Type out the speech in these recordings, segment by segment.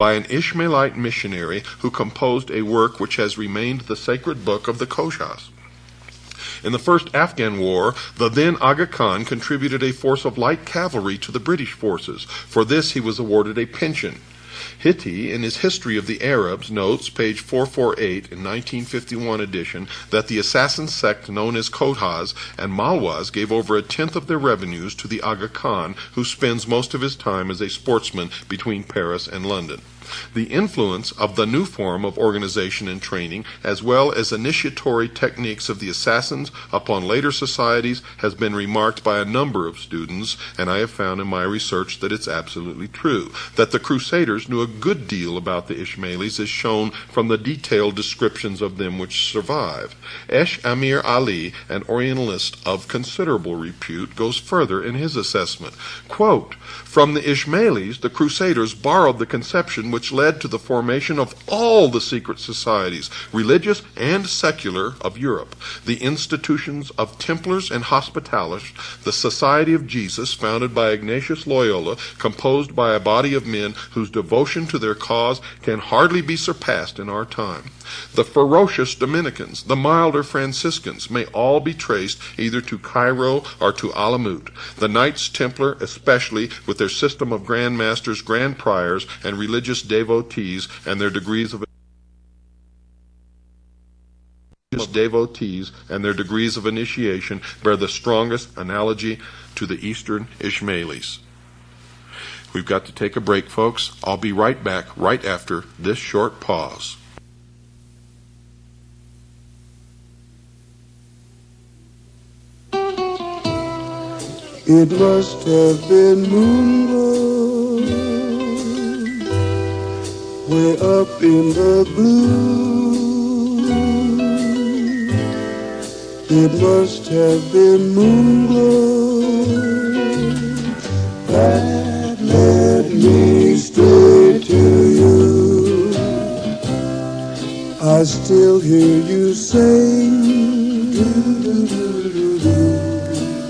by an Ishmaelite missionary who composed a work which has remained the sacred book of the Koshas. In the First Afghan War, the then Aga Khan contributed a force of light cavalry to the British forces. For this he was awarded a pension. Hitti, in his History of the Arabs, notes, page 448 in 1951 edition, that the assassin sect known as Kothas and Malwas gave over a tenth of their revenues to the Aga Khan, who spends most of his time as a sportsman between Paris and London. The influence of the new form of organization and training, as well as initiatory techniques of the assassins upon later societies, has been remarked by a number of students, and I have found in my research that it's absolutely true. That the Crusaders knew a good deal about the Ishmaelis is shown from the detailed descriptions of them which survive. Esh Amir Ali, an Orientalist of considerable repute, goes further in his assessment. Quote, "From the Ishmaelis, the Crusaders borrowed the conception which led to the formation of all the secret societies, religious and secular, of Europe. The institutions of Templars and Hospitallers, the Society of Jesus, founded by Ignatius Loyola, composed by a body of men whose devotion to their cause can hardly be surpassed in our time. The ferocious Dominicans, the milder Franciscans, may all be traced either to Cairo or to Alamut. The Knights Templar, especially, with their system of Grand Masters, Grand Priors, and religious devotees, and their degrees of initiation, bear the strongest analogy to the Eastern Ishmaelis." We've got to take a break, folks. I'll be right back right after this short pause. It must have been moonlight way up in the blue. It must have been moonlight that led me straight to you. I still hear you sing,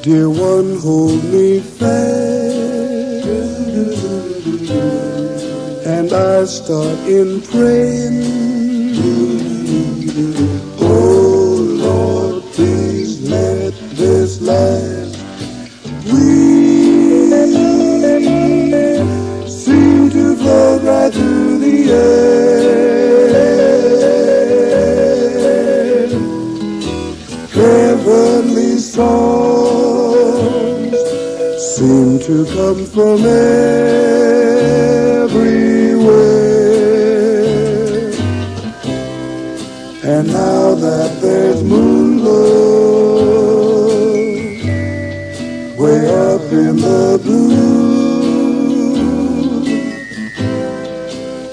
dear one, hold me fast, and I start in praying, oh Lord, please let this last. We seem to float right through the air, heavenly songs seem to come from everywhere. And now that there's moonlight way up in the blue,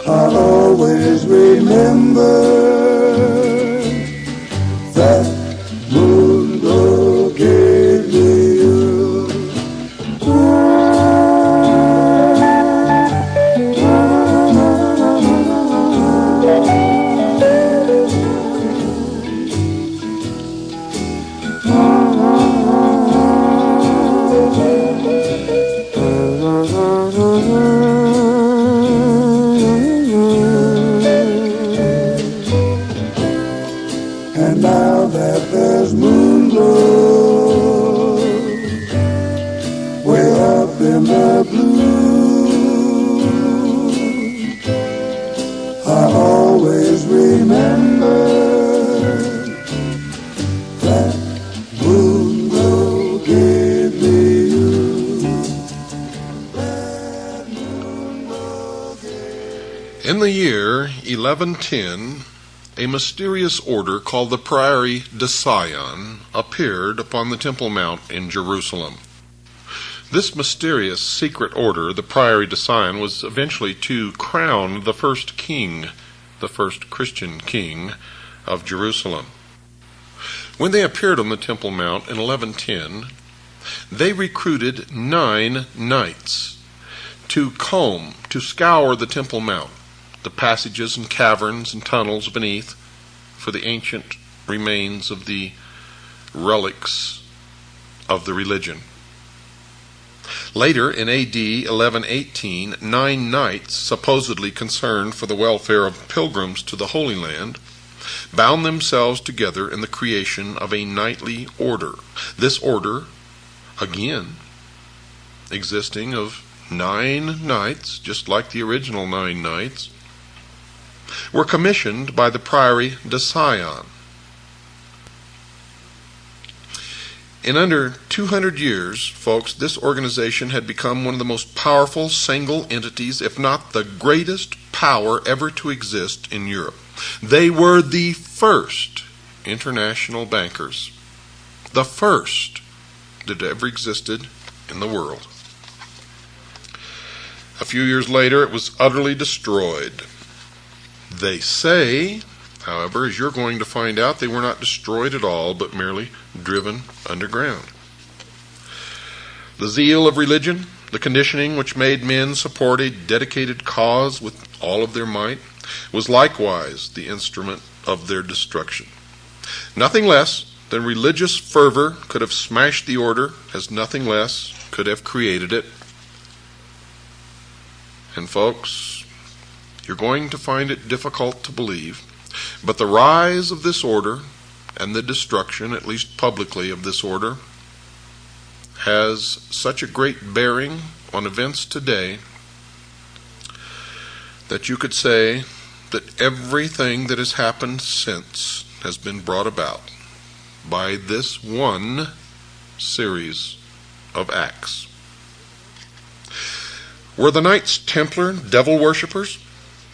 I'll always remember that moon glow gave me you. And now that there's moon glow way up in the blue, I always remember that moon glow gave me you. That moon glow gave. In the year 1110, a mysterious order called the Priory de Sion appeared upon the Temple Mount in Jerusalem. This mysterious secret order, the Priory de Sion, was eventually to crown the first king, the first Christian king of Jerusalem. When they appeared on the Temple Mount in 1110, they recruited 9 knights to scour the Temple Mount, the passages and caverns and tunnels beneath, for the ancient remains of the relics of the religion. Later, in A.D. 1118, 9 knights, supposedly concerned for the welfare of pilgrims to the Holy Land, bound themselves together in the creation of a knightly order. This order, again, existing of 9 knights, just like the original 9 knights, were commissioned by the Priory de Sion. In under 200 years, folks, this organization had become one of the most powerful single entities, if not the greatest power ever to exist in Europe. They were the first international bankers, the first that ever existed in the world. A few years later, it was utterly destroyed. They say, however, as you're going to find out, they were not destroyed at all, but merely driven underground. The zeal of religion, the conditioning which made men support a dedicated cause with all of their might, was likewise the instrument of their destruction. Nothing less than religious fervor could have smashed the order, as nothing less could have created it. And folks, you're going to find it difficult to believe, but the rise of this order and the destruction, at least publicly, of this order has such a great bearing on events today that you could say that everything that has happened since has been brought about by this one series of acts. Were the Knights Templar devil worshippers?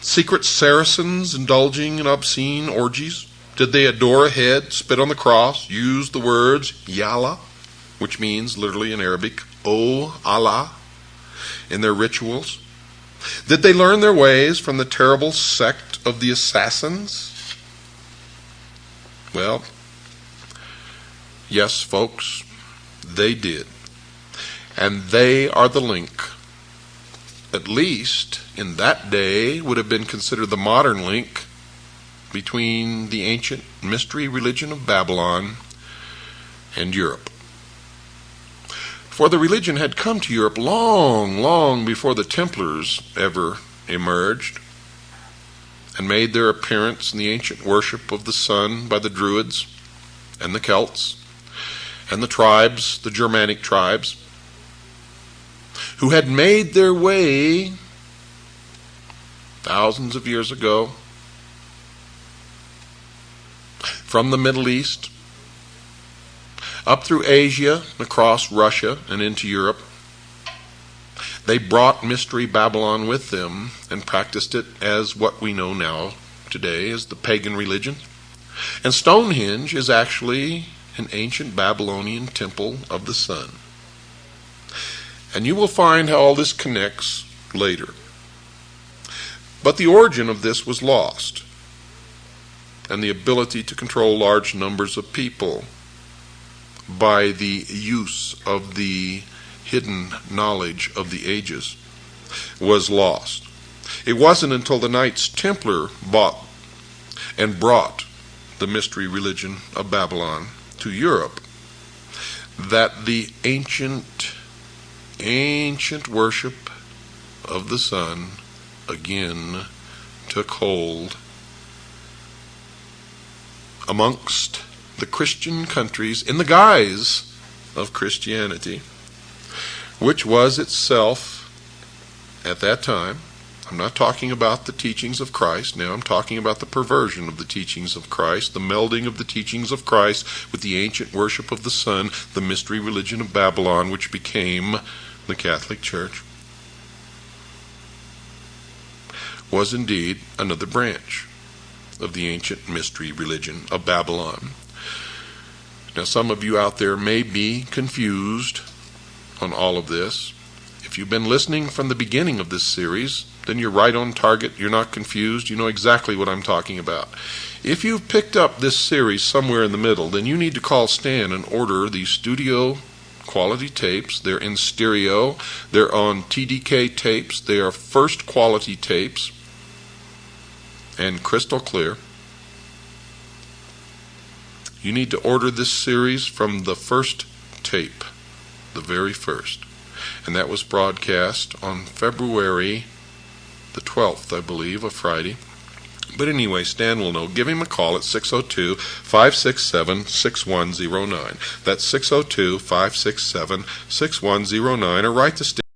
Secret Saracens indulging in obscene orgies? Did they adore a head, spit on the cross, use the words Yallah, which means literally in Arabic, O Allah, in their rituals? Did they learn their ways from the terrible sect of the Assassins? Well, yes, folks, they did. And they are the link, at least in that day, would have been considered the modern link between the ancient mystery religion of Babylon and Europe. For the religion had come to Europe long, long before the Templars ever emerged and made their appearance in the ancient worship of the sun by the Druids and the Celts and the tribes, the Germanic tribes, who had made their way thousands of years ago from the Middle East up through Asia, across Russia, and into Europe. They brought Mystery Babylon with them and practiced it as what we know now today as the pagan religion. And Stonehenge is actually an ancient Babylonian temple of the sun. And you will find how all this connects later. But the origin of this was lost, and the ability to control large numbers of people by the use of the hidden knowledge of the ages was lost. It wasn't until the Knights Templar bought and brought the mystery religion of Babylon to Europe that the ancient worship of the sun again took hold amongst the Christian countries in the guise of Christianity, which was itself, at that time, I'm not talking about the teachings of Christ now, I'm talking about the perversion of the teachings of Christ, the melding of the teachings of Christ with the ancient worship of the sun, the mystery religion of Babylon, which became the Catholic Church, was indeed another branch of the ancient mystery religion of Babylon. Now, some of you out there may be confused on all of this. If you've been listening from the beginning of this series, then you're right on target. You're not confused. You know exactly what I'm talking about. If you've picked up this series somewhere in the middle, then you need to call Stan and order the studio quality tapes. They're in stereo. They're on TDK tapes. They are first quality tapes and crystal clear. You need to order this series from the first tape, the very first. and that was broadcast on February the 12th, I believe, a Friday. But anyway, Stan will know. Give him a call at 602-567-6109. That's 602-567-6109, or write to Stan.